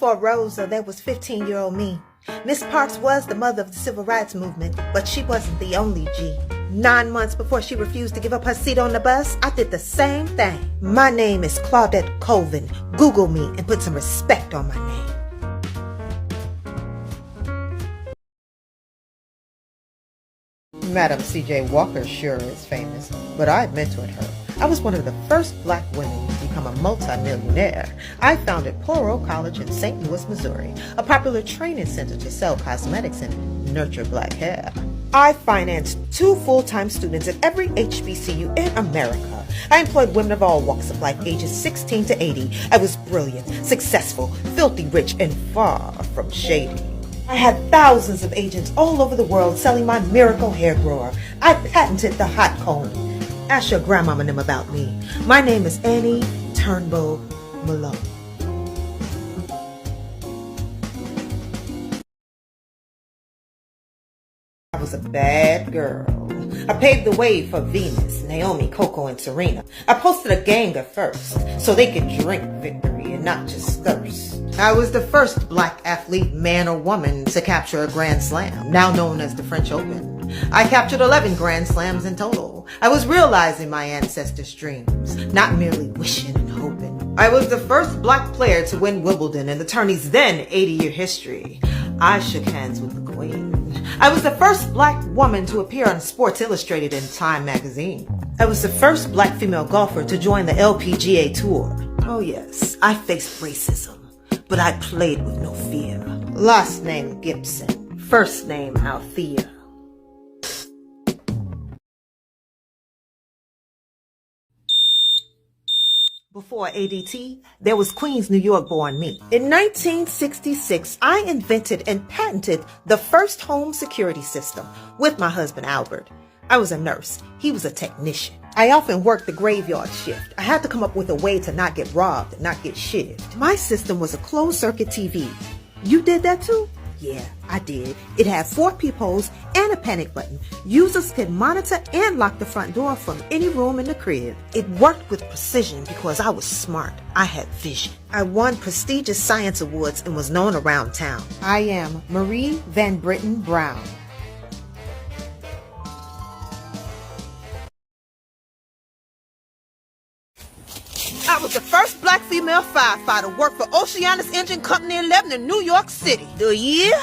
before Rosa, there was 15-year-old me. Miss Parks was the mother of the civil rights movement, but she wasn't the only G. 9 months before she refused to give up her seat on the bus, I did the same thing. My name is Claudette Colvin. Google me and put some respect on my name. Madam C.J. Walker sure is famous, but I mentored her. I was one of the first black women to become a multi-millionaire. I founded Poro College in St. Louis, Missouri, a popular training center to sell cosmetics and nurture black hair. I financed 2 full-time students at every HBCU in America. I employed women of all walks of life, ages 16 to 80. I was brilliant, successful, filthy rich, and far from shady. I had thousands of agents all over the world selling my miracle hair grower. I patented the hot comb. Ask your grandmama and them about me. My name is Annie Turnbull Malone. I was a bad girl. I paved the way for Venus, Naomi, Coco, and Serena. I posted a gang at first so they could drink victory and not just thirst. I was the first black athlete, man or woman, to capture a Grand Slam, now known as the French Open. I captured 11 Grand Slams in total. I was realizing my ancestors' dreams, not merely wishing and hoping. I was the first black player to win Wimbledon in the tourney's then 80-year history. I shook hands with the Queen. I was the first black woman to appear on Sports Illustrated and Time magazine. I was the first black female golfer to join the LPGA Tour. Oh yes, I faced racism, but I played with no fear. Last name Gibson, first name Althea. Before ADT, there was Queens, New York born me. In 1966, I invented and patented the first home security system with my husband Albert. I was a nurse. He was a technician. I often worked the graveyard shift. I had to come up with a way to not get robbed and not get shivved. My system was a closed circuit TV. You did that too? Yeah, I did. It had 4 peepholes and a panic button. Users could monitor and lock the front door from any room in the crib. It worked with precision because I was smart. I had vision. I won prestigious science awards and was known around town. I am Marie Van Britten Brown. I was the first black female firefighter, worked for Oceanus Engine Company 11 in New York City. The year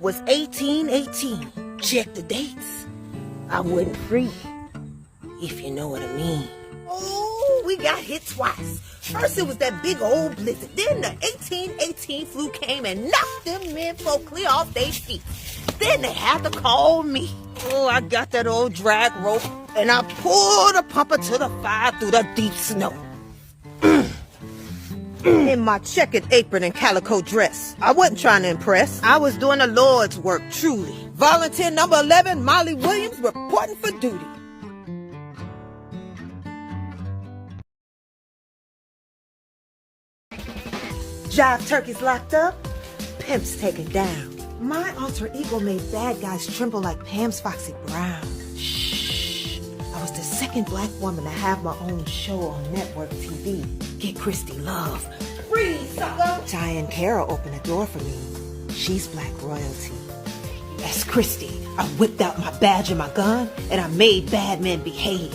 was 1818. Check the dates. I wasn't free, if you know what I mean. Oh, we got hit twice. First it was that big old blizzard. Then the 1818 flu came and knocked them men folk clear off their feet. Then they had to call me. Oh, I got that old drag rope and I pulled a pumper to the fire through the deep snow. In my checkered apron and calico dress. I wasn't trying to impress. I was doing the Lord's work, truly. Volunteer number 11, Molly Williams, reporting for duty. Jive turkeys locked up, pimps taken down. My alter ego made bad guys tremble like Pam's Foxy Brown. Shh. I was the second black woman to have my own show on network TV. Get Christy love. Free, sucker! Diane Carroll opened the door for me. She's black royalty. As Christy, I whipped out my badge and my gun, and I made bad men behave.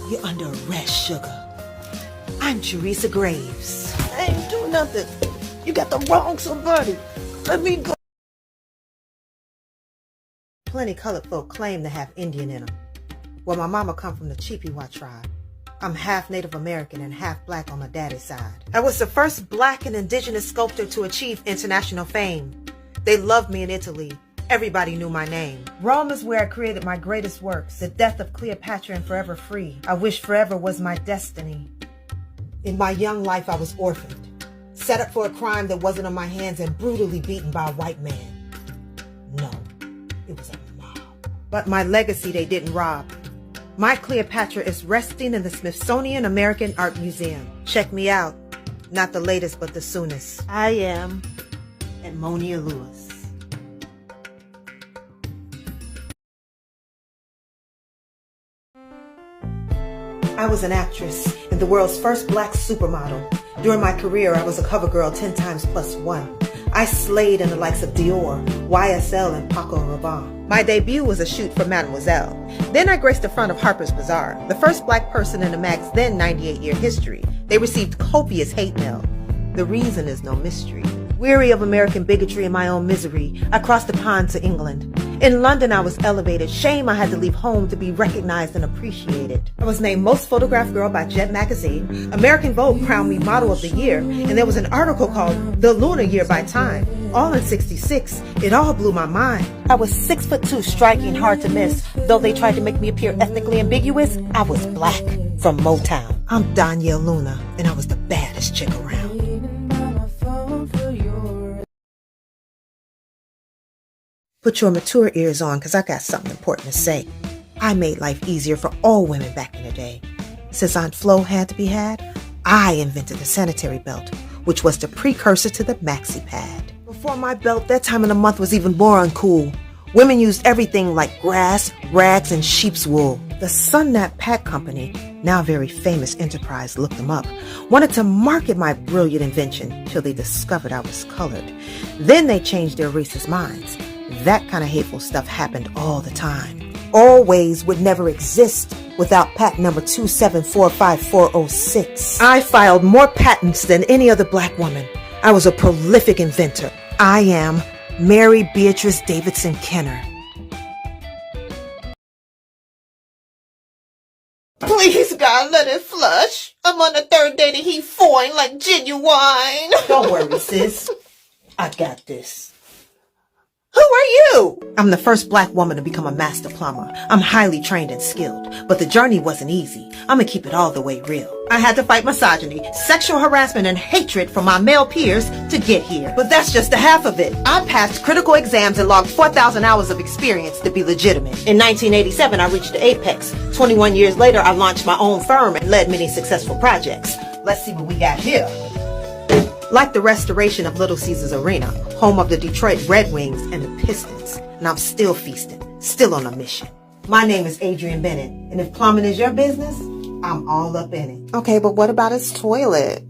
You're under arrest, sugar. I'm Teresa Graves. I ain't do nothing. You got the wrong somebody. Let me go. Plenty colored folk claim to have Indian in them. Well, my mama come from the Chippewa tribe. I'm half Native American and half black on my daddy's side. I was the first black and indigenous sculptor to achieve international fame. They loved me in Italy. Everybody knew my name. Rome is where I created my greatest works. The death of Cleopatra and Forever Free. I wish forever was my destiny. In my young life, I was orphaned, set up for a crime that wasn't on my hands and brutally beaten by a white man. No, it was a mob. But my legacy they didn't rob. My Cleopatra is resting in the Smithsonian American Art Museum. Check me out. Not the latest, but the soonest. I am and Monia Lewis. I was an actress and the world's first black supermodel. During my career, I was a cover girl 10 times plus one. I slayed in the likes of Dior, YSL, and Paco Rabanne. My debut was a shoot for Mademoiselle. Then I graced the front of Harper's Bazaar, the first black person in the mag's then 98-year history. They received copious hate mail. The reason is no mystery. Weary of American bigotry and my own misery, I crossed the pond to England. In London, I was elevated. Shame I had to leave home to be recognized and appreciated. I was named Most Photographed Girl by Jet Magazine. American Vogue crowned me Model of the Year, and there was an article called The Lunar Year by Time. All in '66. It all blew my mind. I was 6'2", striking, hard to miss. Though they tried to make me appear ethnically ambiguous, I was black, from Motown. I'm Danielle Luna, and I was the baddest chick around. Put your mature ears on, because I got something important to say. I made life easier for all women back in the day. Since Aunt Flo had to be had, I invented the sanitary belt, which was the precursor to the maxi pad. Before my belt, that time of the month was even more uncool. Women used everything like grass, rags, and sheep's wool. The Sunnap Pack Company, now a very famous enterprise, looked them up, wanted to market my brilliant invention till they discovered I was colored. Then they changed their racist minds. That kind of hateful stuff happened all the time. Always would never exist without patent number 2745406. I filed more patents than any other black woman. I was a prolific inventor. I am Mary Beatrice Davidson Kenner. Please, God, let it flush. I'm on the third day to heat foin like genuine. Don't worry, sis. I got this. Who are you? I'm the first black woman to become a master plumber. I'm highly trained and skilled, but the journey wasn't easy. I'm gonna keep it all the way real. I had to fight misogyny, sexual harassment, and hatred from my male peers to get here. But that's just the half of it. I passed critical exams and logged 4,000 hours of experience to be legitimate. In 1987, I reached the apex. 21 years later, I launched my own firm and led many successful projects. Let's see what we got here. Like the restoration of Little Caesars Arena, home of the Detroit Red Wings and the Pistons. And I'm still feasting, still on a mission. My name is Adrienne Bennett, and if plumbing is your business, I'm all up in it. Okay, but what about his toilet?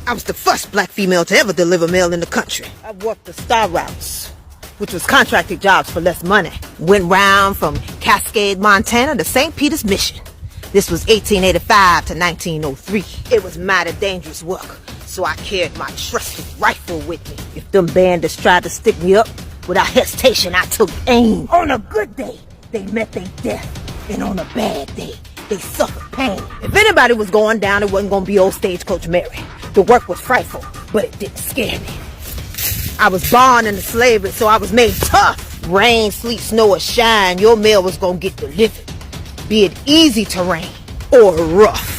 I was the first black female to ever deliver mail in the country. I worked the Star Routes, which was contracted jobs for less money. Went round from Cascade, Montana to St. Peter's, Michigan. This was 1885 to 1903. It was mighty dangerous work, so I carried my trusted rifle with me. If them bandits tried to stick me up, without hesitation I took aim. On a good day, they met their death, and on a bad day, they suffered pain. If anybody was going down, it wasn't gonna be old Stagecoach Mary. The work was frightful, but it didn't scare me. I was born into slavery, so I was made tough. Rain, sleet, snow, or shine, your mail was gonna get delivered. Be it easy terrain or rough.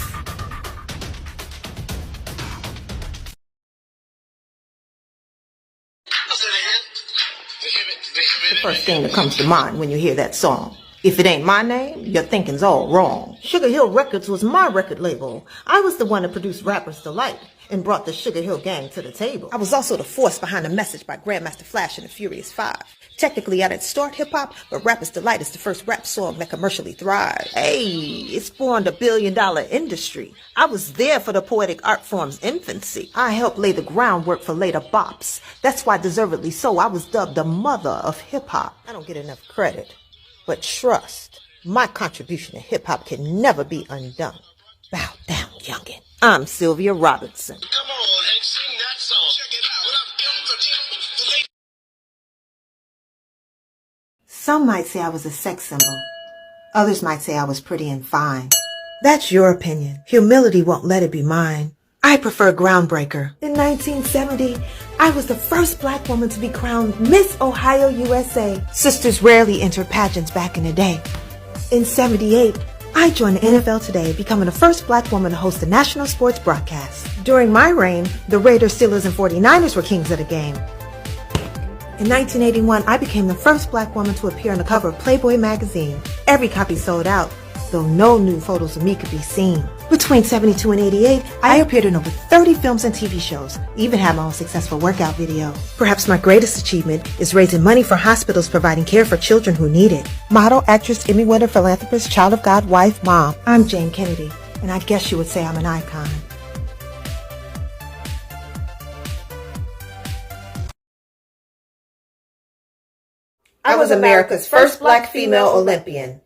The first thing that comes to mind when you hear that song. If it ain't my name, your thinking's all wrong. Sugar Hill Records was my record label. I was the one that produced Rapper's Delight and brought the Sugar Hill Gang to the table. I was also the force behind the message by Grandmaster Flash and the Furious Five. Technically, I didn't start hip-hop, but Rapper's Delight is the first rap song that commercially thrived. Hey, it spawned a billion-dollar industry. I was there for the poetic art form's infancy. I helped lay the groundwork for later bops. That's why, deservedly so, I was dubbed the mother of hip-hop. I don't get enough credit. But trust, my contribution to hip-hop can never be undone. Bow down, youngin'. I'm Sylvia Robinson. Come on and sing that song. Check it out. Some might say I was a sex symbol. Others might say I was pretty and fine. That's your opinion. Humility won't let it be mine. I prefer groundbreaker. In 1970, I was the first black woman to be crowned Miss Ohio USA. Sisters rarely entered pageants back in the day. In 78, I joined the NFL Today, becoming the first black woman to host a national sports broadcast. During my reign, the Raiders, Steelers, and 49ers were kings of the game. In 1981, I became the first black woman to appear on the cover of Playboy magazine. Every copy sold out. though no nude photos of me could be seen. Between 72 and 88, I appeared in over 30 films and TV shows, even had my own successful workout video. Perhaps my greatest achievement is raising money for hospitals providing care for children who need it. Model, actress, Emmy winner, philanthropist, child of God, wife, mom. I'm Jane Kennedy, and I guess you would say I'm an icon. I was America's first black female Olympian.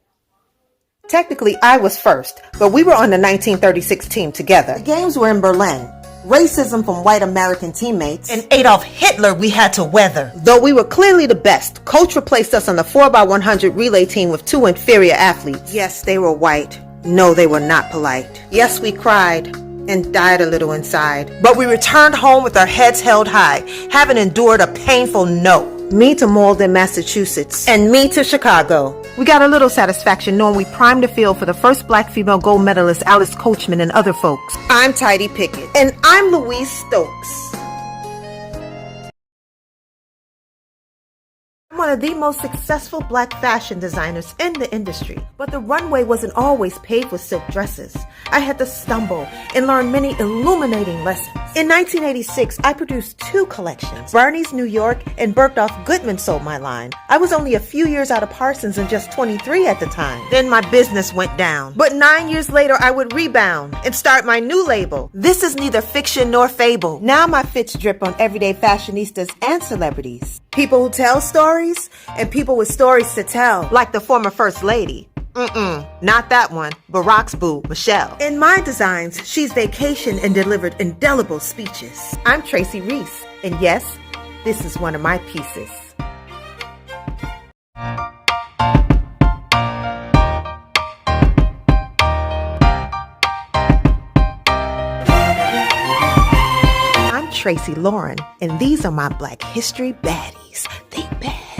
Technically, I was first, but we were on the 1936 team together. The games were in Berlin. Racism from white American teammates and Adolf Hitler we had to weather. Though we were clearly the best, Coach replaced us on the 4x100 relay team with 2 inferior athletes. Yes, they were white. No, they were not polite. Yes, we cried and died a little inside. But we returned home with our heads held high, having endured a painful no. Me to Malden, Massachusetts, and me to Chicago. We got a little satisfaction knowing we primed the field for the first black female gold medalist, Alice Coachman, and other folks. I'm Tidy Pickett. And I'm Louise Stokes. I'm one of the most successful black fashion designers in the industry, but the runway wasn't always paved with silk dresses. I had to stumble and learn many illuminating lessons. In 1986, I produced 2 collections. Barney's New York and Bergdorf Goodman sold my line. I was only a few years out of Parsons and just 23 at the time. Then my business went down. But 9 years later, I would rebound and start my new label. This is neither fiction nor fable. Now my fits drip on everyday fashionistas and celebrities. People who tell stories and people with stories to tell, like the former First Lady. Not that one. Barack's boo, Michelle. In my designs, she's vacationed and delivered indelible speeches. I'm Tracee Reese, and yes, this is one of my pieces. I'm Tracee Loran, and these are my Black History Baddies. They bad.